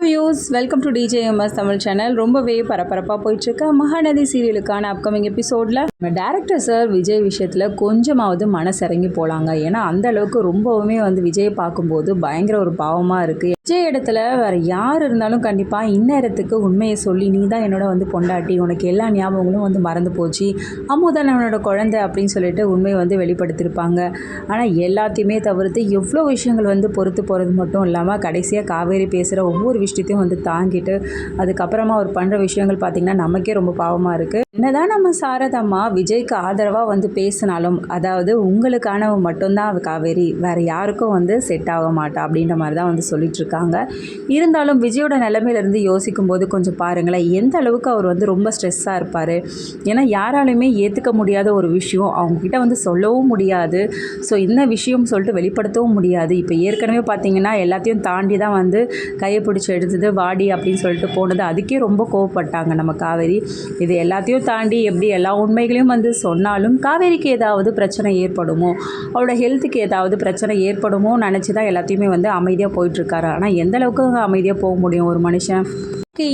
Views welcome to TJMS Tamil channel. ரொம்பவே பரபரப்பாக போயிட்டுருக்க மகாநதி சீரியலுக்கான அப்கமிங் எபிசோடில் நம்ம டேரக்டர் சார் விஜய் விஷயத்தில் கொஞ்சமாவது மனசிறங்கி போகலாங்க. ஏன்னா அந்த அளவுக்கு ரொம்பவுமே விஜயை பார்க்கும்போது பயங்கர ஒரு பாவமாக இருக்குது. விஜய் இடத்துல வேறு யார் இருந்தாலும் கண்டிப்பாக இந்நேரத்துக்கு உண்மையை சொல்லி நீ தான் என்னோட பொண்டாட்டி, உனக்கு எல்லா ஞாபகங்களும் மறந்து போச்சு, அம்முதான் என்னோட குழந்தை அப்படின்னு சொல்லிட்டு உண்மையை வெளிப்படுத்தியிருப்பாங்க. ஆனால் எல்லாத்தையுமே தவிர்த்து எவ்வளோ விஷயங்கள் பொறுத்து போகிறது மட்டும் இல்லாமல் கடைசியாக காவேரி பேசுகிற ஒவ்வொரு விஷயத்தையும் தாங்கிட்டு அதுக்கப்புறமா அவர் பண்ணுற விஷயங்கள் பார்த்திங்கன்னா நமக்கே ரொம்ப பாவமாக இருக்குது. என்னதான் நம்ம சாரதாம்மா விஜய்க்கு ஆதரவாக பேசினாலும், அதாவது உங்களுக்கானவ மட்டும்தான் காவேரி, வேறு யாருக்கும் செட் ஆக மாட்டா அப்படின்ற மாதிரி தான் சொல்லிட்டு இருக்காங்க. இருந்தாலும் விஜயோட நிலைமையிலேருந்து யோசிக்கும் போது கொஞ்சம் பாருங்களேன், எந்த அளவுக்கு அவர் ரொம்ப ஸ்ட்ரெஸ்ஸாக இருப்பார். ஏன்னா யாராலையுமே ஏற்றுக்க முடியாத ஒரு விஷயம் அவங்கக்கிட்ட சொல்லவும் முடியாது. ஸோ இந்த விஷயம் சொல்லிட்டு வெளிப்படுத்தவும் முடியாது. இப்போ ஏற்கனவே பார்த்திங்கன்னா எல்லாத்தையும் தாண்டி தான் கையை பிடிச்சி எடுத்தது வாடி அப்படின்னு சொல்லிட்டு போனது. அதுக்கே ரொம்ப கோவப்பட்டாங்க நம்ம காவேரி. இது எல்லாத்தையும் தாண்டி எப்படி எல்லா உண்மைகளையும் சொன்னாலும் காவேரிக்கு ஏதாவது பிரச்சனை ஏற்படுமோ, அவரோட ஹெல்த்துக்கு ஏதாவது பிரச்சனை ஏற்படுமோ நினச்சி தான் எல்லாத்தையுமே அமைதியாக போயிட்டுருக்காரு. ஆனால் எந்த அளவுக்கு அமைதியாக போக முடியும் ஒரு மனுஷன்?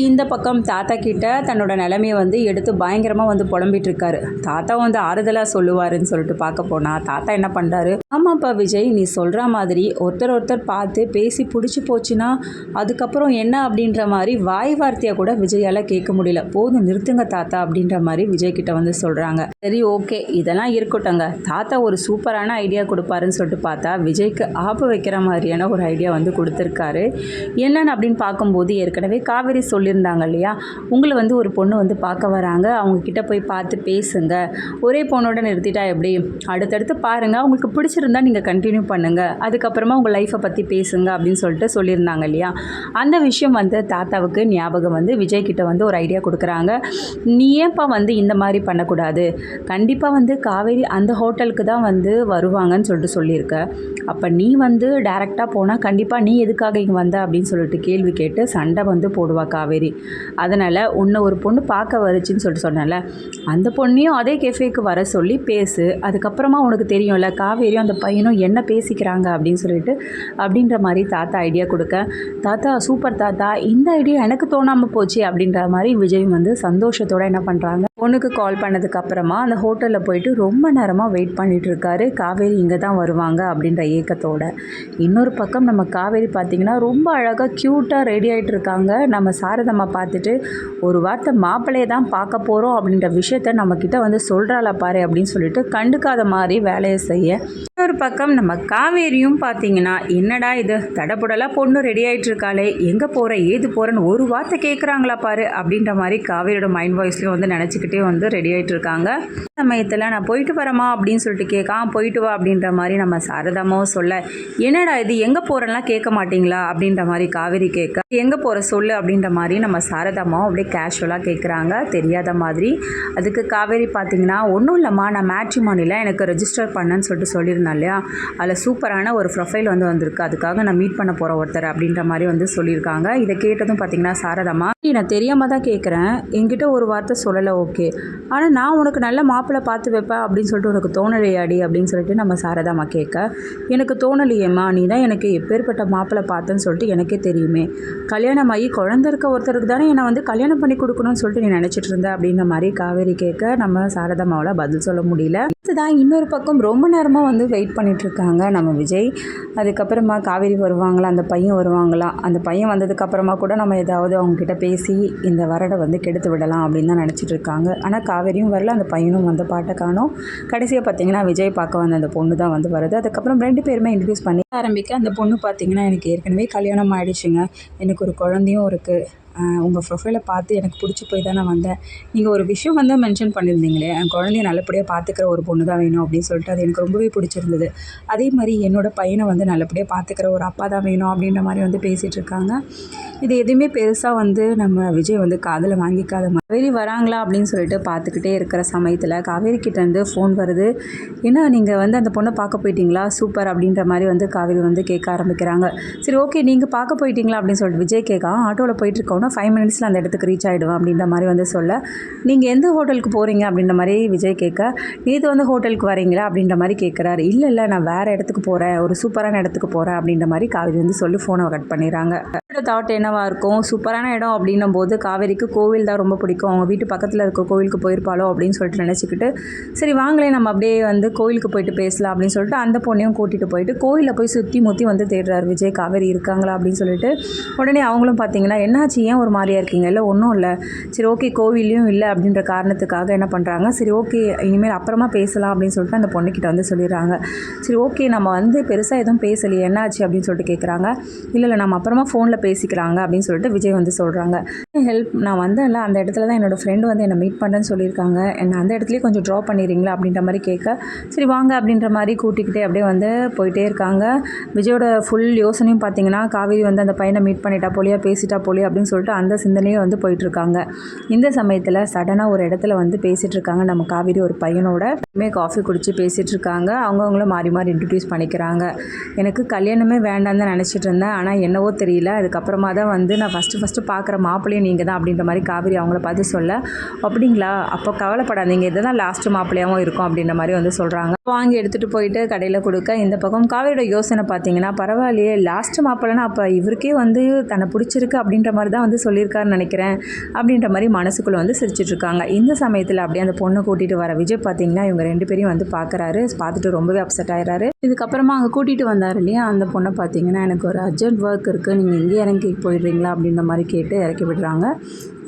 இந்த பக்கம் தாத்தா கிட்ட தன்னோட நிலைமையை எடுத்து பயங்கரமாக புலம்பிட்டு இருக்காரு. தாத்தா ஆறுதலாக சொல்லுவாருன்னு சொல்லிட்டு பார்க்க போனால் தாத்தா என்ன பண்ணுறாரு, ஆமாப்பா விஜய், நீ சொல்கிற மாதிரி ஒருத்தர் பார்த்து பேசி பிடிச்சி போச்சுன்னா அதுக்கப்புறம் என்ன அப்படின்ற மாதிரி வாய் வார்த்தையாக கூட விஜயால் கேட்க முடியல. போதும் நிறுத்துங்க தாத்தா அப்படின்ற மாதிரி விஜய் கிட்ட சொல்கிறாங்க. சரி ஓகே, இதெல்லாம் இருக்கட்டும்ங்க, தாத்தா ஒரு சூப்பரான ஐடியா கொடுப்பாருன்னு சொல்லிட்டு பார்த்தா விஜய்க்கு ஆப்பு வைக்கிற மாதிரியான ஒரு ஐடியா கொடுத்துருக்காரு. என்னன்னு அப்படின்னு பார்க்கும்போது ஏற்கனவே காவேரி சொல்லியிருந்தாங்க இல்லையா, உங்களை ஒரு பொண்ணு பார்க்க வராங்க, அவங்கக்கிட்ட போய் பார்த்து பேசுங்க, ஒரே பொண்ணோட நிறுத்திட்டா எப்படி, அடுத்தடுத்து பாருங்கள், உங்களுக்கு பிடிச்சிருந்தா நீங்கள் கண்டினியூ பண்ணுங்கள், அதுக்கப்புறமா உங்கள் லைஃப்பை பற்றி பேசுங்க அப்படின்னு சொல்லிட்டு சொல்லியிருந்தாங்க இல்லையா. அந்த விஷயம் தாத்தாவுக்கு ஞாபகம் விஜய் கிட்ட ஒரு ஐடியா கொடுக்குறாங்க. நீ ஏன்ப்பா இந்த மாதிரி பண்ணக்கூடாது, கண்டிப்பாக காவேரி அந்த ஹோட்டலுக்கு தான் வருவாங்கன்னு சொல்லிட்டு சொல்லியிருக்க, அப்போ நீ டேரெக்டாக போனால் கண்டிப்பாக நீ எதுக்காக இங்கே வந்த அப்படின்னு சொல்லிட்டு கேள்வி கேட்டு சண்டை போடுவா காவேரி. அதனால் உன்னை ஒரு பொண்ணு பார்க்க வருச்சின்னு சொல்லிட்டு சொன்னல, அந்த பொண்ணையும் அதே கெஃபேக்கு வர சொல்லி பேசு, அதுக்கப்புறமா உனக்கு தெரியும்ல காவேரியும் அந்த பையனும் என்ன பேசிக்கிறாங்க அப்படின்னு சொல்லிட்டு அப்படின்ற மாதிரி தாத்தா ஐடியா கொடுக்க, தாத்தா சூப்பர் தாத்தா, இந்த ஐடியா எனக்கு தோணாமல் போச்சு அப்படின்ற மாதிரி விஜய் சந்தோஷத்தோடு என்ன பண்ணுறாங்க, பொண்ணுக்கு கால் பண்ணதுக்கப்புறமா அந்த ஹோட்டலில் போயிட்டு ரொம்ப நேரமாக வெயிட் பண்ணிகிட்டு இருக்காரு. காவேரி இங்கே தான் வருவாங்க அப்படின்ற ஏக்கத்தோட. இன்னொரு பக்கம் நம்ம காவேரி பார்த்திங்கன்னா ரொம்ப அழகாக க்யூட்டாக ரெடி ஆகிட்டு இருக்காங்க. நம்ம சாரதம்மா பார்த்துட்டு ஒரு வார்த்தை மாப்பிள்ளையை தான் பார்க்க போகிறோம் அப்படின்ற விஷயத்த நம்மக்கிட்ட சொல்கிறாளா பாரு அப்படின்னு சொல்லிட்டு கண்டுக்காத மாதிரி வேலையை செய்ய, இன்னொரு பக்கம் நம்ம காவேரியும் பார்த்திங்கன்னா என்னடா இது தடப்புடலாக பொண்ணு ரெடி ஆகிட்டு இருக்காளே, எங்கே போகிற ஏது போகிறேன்னு ஒரு வார்த்தை கேட்குறாங்களா பாரு அப்படின்ற மாதிரி காவேரியோட மைண்ட் வாய்ஸ்லேயும் நினச்சிக்கிட்டே ரெடி ஆகிட்டு இருக்காங்க. சமயத்தில் நான் போயிட்டு வரமா அப்படின்னு சொல்லிட்டு கேட்கான், போயிட்டு வா அப்படின்ற மாதிரி நம்ம சாரதாமாவும் சொல்ல, என்னடா இது எங்கே போகிறேன்லாம் கேட்க மாட்டிங்களா அப்படின்ற மாதிரி காவேரி கேட்க, எங்கே போகிற சொல்லு அப்படின்ற மாதிரி நம்ம சாரதாமாவும் அப்படியே கேஷுவலாக கேட்குறாங்க தெரியாத மாதிரி. அதுக்கு காவேரி பார்த்திங்கன்னா ஒன்றும் இல்லைம்மா, நான் மேட்ரிமோனியில் எனக்கு ரெஜிஸ்டர் பண்ணேன்னு சொல்லிட்டு சொல்லியிருந்தேன் இல்லையா, அதில் சூப்பரான ஒரு ப்ரொஃபைல் வந்திருக்கு, அதுக்காக நான் மீட் பண்ண போகிற ஒருத்தர் அப்படின்ற மாதிரி சொல்லியிருக்காங்க. இதை கேட்டதும் பார்த்திங்கன்னா சாரதாமா, நான் தெரியாமல் தான் கேட்குறேன், என்கிட்ட ஒரு வார்த்தை சொல்லலை ஓகே, ஆனால் நான் உனக்கு நல்ல மாப்பிள்ளை பார்த்து வைப்பேன் அப்படின்னு சொல்லிட்டு உனக்கு தோணலையாடி அப்படின்னு சொல்லிட்டு நம்ம சாரதாமா கேட்க, எனக்கு தோணலையேம்மா, நீ தான் எனக்கு எப்பேற்பட்ட மாப்பிள்ளை பார்த்தேன்னு சொல்லிட்டு எனக்கே தெரியுமே, கல்யாணம் ஆகி குழந்தை இருக்க ஒருத்தருக்கு தானே என்னை கல்யாணம் பண்ணி கொடுக்கணும்னு சொல்லிட்டு நீ நினச்சிட்டு இருந்த அப்படின்ற மாதிரி காவேரி கேட்க நம்ம சாரதாமாவில் பதில் சொல்ல முடியல. இதுதான் இன்னொரு பக்கம் ரொம்ப நேரமாக வெயிட் பண்ணிகிட்ருக்காங்க நம்ம விஜய். அதுக்கப்புறமா காவேரி வருவாங்களா, அந்த பையன் வருவாங்களா, அந்த பையன் வந்ததுக்கப்புறமா கூட நம்ம ஏதாவது அவங்கக்கிட்ட பேசி இந்த வரடை கெடுத்து விடலாம் அப்படின்னு தான் நினச்சிட்டு இருக்காங்க. ஆனால் காவேரியும் வரல, அந்த பையனும் பாட்டை காணோம். கடைசியாக பார்த்திங்கன்னா விஜய் பார்க்க வந்த அந்த பொண்ணு தான் வருது. அதுக்கப்புறம் ரெண்டு பேருமே இன்ட்ரடியூஸ் பண்ணி ஆரம்பிக்க, அந்த பொண்ணு பார்த்திங்கன்னா எனக்கு ஏற்கனவே கல்யாணம் ஆகிடுச்சுங்க, எனக்கு ஒரு குழந்தையும் இருக்குது, உங்கள் ப்ரொஃபைலை பார்த்து எனக்கு பிடிச்சி போய் தான் நான் வந்தேன், நீங்கள் ஒரு விஷயம் மென்ஷன் பண்ணியிருந்தீங்களே, என் குழந்தைய நல்லபடியாக பார்த்துக்கிற ஒரு பொண்ணு தான் வேணும் அப்படின்னு சொல்லிட்டு அது எனக்கு ரொம்பவே பிடிச்சிருந்தது, அதே மாதிரி என்னோடய பையனை நல்லபடியாக பார்த்துக்கிற ஒரு அப்பா தான் வேணும் அப்படின்ற மாதிரி பேசிகிட்டு இருக்காங்க. இது எதுவுமே பெருசாக நம்ம விஜய் காதில் வாங்கிக்காத மாதிரி காவேரி வராங்களா அப்படின்னு சொல்லிட்டு பார்த்துக்கிட்டே இருக்கிற சமயத்தில் காவேரி கிட்டேருந்து ஃபோன் வருது. ஏன்னா நீங்கள் வந்து அந்த பொண்ணை பார்க்க போயிட்டீங்களா, சூப்பர் அப்படின்ற மாதிரி வந்து காவேரி வந்து கேட்க ஆரம்பிக்கிறாங்க. சரி ஓகே நீங்கள் பார்க்க போயிட்டீங்களா அப்படின்னு சொல்லிட்டு விஜய் கேட்க, ஆட்டோவில் போயிட்டுருக்கோன்னா 5 மினிட்ஸில் அந்த இடத்துக்கு ரீச் ஆகிடுவேன் அப்படின்ற மாதிரி வந்து சொல்ல, நீங்கள் எந்த ஹோட்டலுக்கு போகிறீங்க அப்படின்ற மாதிரி விஜய் கேட்க, நேற்று வந்து ஹோட்டலுக்கு வரீங்களா அப்படின்ற மாதிரி கேட்குறாரு. இல்லை நான் வேறு இடத்துக்கு போகிறேன், ஒரு சூப்பரான இடத்துக்கு போகிறேன் அப்படின்ற மாதிரி காவேரி வந்து சொல்லி ஃபோனை கட் பண்ணிடுறாங்க. தாட் என்னவா இருக்கும், சூப்பரான இடம் அப்படின்னும் போது காவேரிக்கு கோவில் தான் ரொம்ப பிடிக்கும். அவங்க வீட்டு பக்கத்தில் இருக்க கோவிலுக்கு போயிருப்பாளோ அப்படின்னு சொல்லிட்டு நினச்சிக்கிட்டு, சரி வாங்களே நம்ம அப்படியே வந்து கோவிலுக்கு போயிட்டு பேசலாம் அப்படின்னு சொல்லிட்டு அந்த பொண்ணையும் கூட்டிகிட்டு போயிட்டு கோவிலில் போய் சுற்றி முற்றி வந்து தேடுறாரு விஜய், காவேரி இருக்காங்களா அப்படின்னு சொல்லிட்டு. உடனே அவங்களும் பார்த்தீங்கன்னா என்னாச்சு, ஏன் ஒரு மாதிரியாக இருக்கீங்க, இல்லை ஒன்றும் இல்லை, சரி ஓகே கோவிலையும் இல்லை அப்படின்ற காரணத்துக்காக என்ன பண்ணுறாங்க, சரி ஓகே இனிமேல் அப்புறமா பேசலாம் அப்படின்னு சொல்லிட்டு அந்த பொண்ணுக்கிட்ட வந்து சொல்லிடுறாங்க. சரி ஓகே நம்ம வந்து பெருசாக எதுவும் பேசலையே, என்னாச்சு அப்படின்னு சொல்லிட்டு கேட்குறாங்க. இல்லை நம்ம அப்புறமா ஃபோனில் பேசிக்கிறாங்க அப்படின்னு சொல்லிட்டு விஜய் வந்து சொல்கிறாங்க. ஹெல்ப் நான் வந்தேன்ல அந்த இடத்துல தான் என்னோடய ஃப்ரெண்டு வந்து என்னை மீட் பண்ணுறேன்னு சொல்லியிருக்காங்க, என்னை அந்த இடத்துலேயே கொஞ்சம் ட்ராப் பண்ணிடுறீங்களா அப்படின்ற மாதிரி கேட்க, சரி வாங்க அப்படின்ற மாதிரி கூட்டிக்கிட்டே அப்படியே வந்து போயிட்டே இருக்காங்க. விஜயோட ஃபுல் யோசனையும் பார்த்தீங்கன்னா காவேரி வந்து அந்த பையனை மீட் பண்ணிட்டா போலியா, பேசிட்டா போலியா அப்படின்னு சொல்லிட்டு அந்த சிந்தனையே வந்து போயிட்டுருக்காங்க. இந்த சமயத்தில் சடனாக ஒரு இடத்துல வந்து பேசிகிட்டு இருக்காங்க நம்ம காவேரி ஒரு பையனோட. காஃபி குடித்து பேசிகிட்டு இருக்காங்க. அவங்கவுங்களும் மாறி மாறி இன்ட்ரடியூஸ் பண்ணிக்கிறாங்க. எனக்கு கல்யாணமே வேண்டாம்னு தான் நினச்சிட்டு இருந்தேன், ஆனால் என்னவோ தெரியல, அதுக்கப்புறமா தான் வந்து நான் ஃபஸ்ட்டு பார்க்குற மாப்பிள்ளையும் நீங்கள் தான் அப்படின்ற மாதிரி காவேரி அவங்கள பார்த்து சொல்ல, அப்படிங்களா அப்போ கவலைப்படாதீங்க, இதுதான் லாஸ்ட்டு மாப்பிள்ளையாகவும் இருக்கும் அப்படின்ற மாதிரி வந்து சொல்கிறாங்க. வாங்கி எடுத்துகிட்டு போயிட்டு கடையில் கொடுக்க, இந்த பக்கம் காவேரியோட யோசனை பார்த்தீங்கன்னா பரவாயில்லையே லாஸ்ட்டு மாப்பிள்ளைனா அப்போ இவருக்கே வந்து தன்னை பிடிச்சிருக்கு அப்படின்ற மாதிரி தான் வந்து சொல்லியிருக்காருன்னு நினைக்கிறேன் அப்படின்ற மாதிரி மனசுக்குள்ளே வந்து சிரிச்சிட்ருக்காங்க. இந்த சமயத்தில் அப்படியே அந்த பொண்ணை கூட்டிகிட்டு வர விஜய் பார்த்தீங்கன்னா இவங்க 2 பேரையும் வந்து பார்க்குறாரு. பார்த்துட்டு ரொம்பவே அப்செட் ஆகிறாரு. இதுக்கப்புறமா அங்கே கூட்டிகிட்டு வந்தார் இல்லையா அந்த பொண்ணை பார்த்தீங்கன்னா, எனக்கு ஒரு அர்ஜென்ட் ஒர்க் இருக்குது, நீங்கள் இங்கே இறங்கி போயிடுறீங்களா அப்படின்ற மாதிரி கேட்டு இறக்கி விடுறாங்க.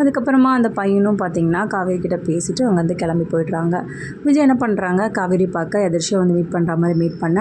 அதுக்கப்புறமா அந்த பையனும் பார்த்தீங்கன்னா காவேரி கிட்ட பேசிவிட்டு அவங்க வந்து கிளம்பி போய்ட்றாங்க. விஜய் என்ன பண்ணுறாங்க, காவேரி பார்க்க எதிர்ச்சியாக வந்து மீட் பண்ணுற மாதிரி மீட் பண்ண,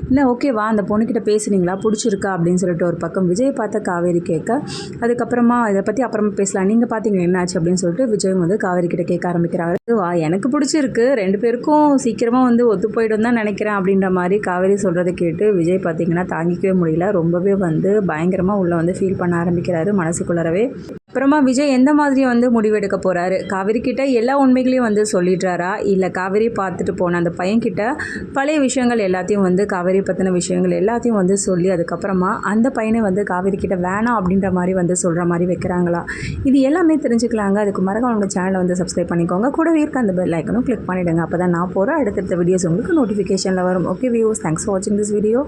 இல்லை ஓகேவா அந்த பொண்ணுக்கிட்ட பேசுனீங்களா, பிடிச்சிருக்கா அப்படின்னு சொல்லிட்டு ஒரு பக்கம் விஜய் பார்த்த காவேரி கேட்க, அதுக்கப்புறமா இதை பற்றி அப்புறமா பேசலாம், நீங்கள் பார்த்தீங்க என்னாச்சு அப்படின்னு சொல்லிட்டு விஜய் வந்து காவேரி கிட்ட கேட்க ஆரம்பிக்கிறாரு. வா எனக்கு பிடிச்சிருக்கு, 2 பேருக்கும் சீக்கிரமாக வந்து ஒத்து போய்டும் தான் நினைக்கிறேன் அப்படின்ற மாதிரி காவேரி சொல்கிறத கேட்டு விஜய் பார்த்தீங்கன்னா தாங்கிக்கவே முடியல, ரொம்பவே வந்து பயங்கரமாக உள்ளே வந்து ஃபீல் பண்ண ஆரம்பிக்கிறாரு மனசுக்குள்ளரவே. அப்புறமா விஜய் எந்த மாதிரி வந்து முடிவெடுக்க போகிறாரு, காவேரி கிட்ட எல்லா உண்மைகளையும் வந்து சொல்லிடுறாரா, இல்லை காவேரி பார்த்துட்டு போன அந்த பையன்கிட்ட பழைய விஷயங்கள் எல்லாத்தையும் வந்து காவேரி பற்றின விஷயங்கள் எல்லாத்தையும் வந்து சொல்லி அதுக்கப்புறமா அந்த பையனை வந்து காவேரி கிட்ட வேணாம் அப்படின்ற மாதிரி வந்து சொல்கிற மாதிரி வைக்கிறாங்களா, இது எல்லாமே தெரிஞ்சுக்கலாங்க. அதுக்கு மறக்காம நம்ம சேனலை வந்து சப்ஸ்கிரைப் பண்ணிக்கோங்க, கூடவே இருக்க அந்த பெல் ஐக்கனும் கிளிக் பண்ணிவிடுங்க, அப்போ தான் நான் போகிற அடுத்தடுத்த வீடியோஸ் உங்களுக்கு நோட்டிஃபிகேஷனில் வரும். ஓகே வியூஸ், தேங்க்ஸ் ஃபார் வாட்சிங் திஸ் வீடியோ.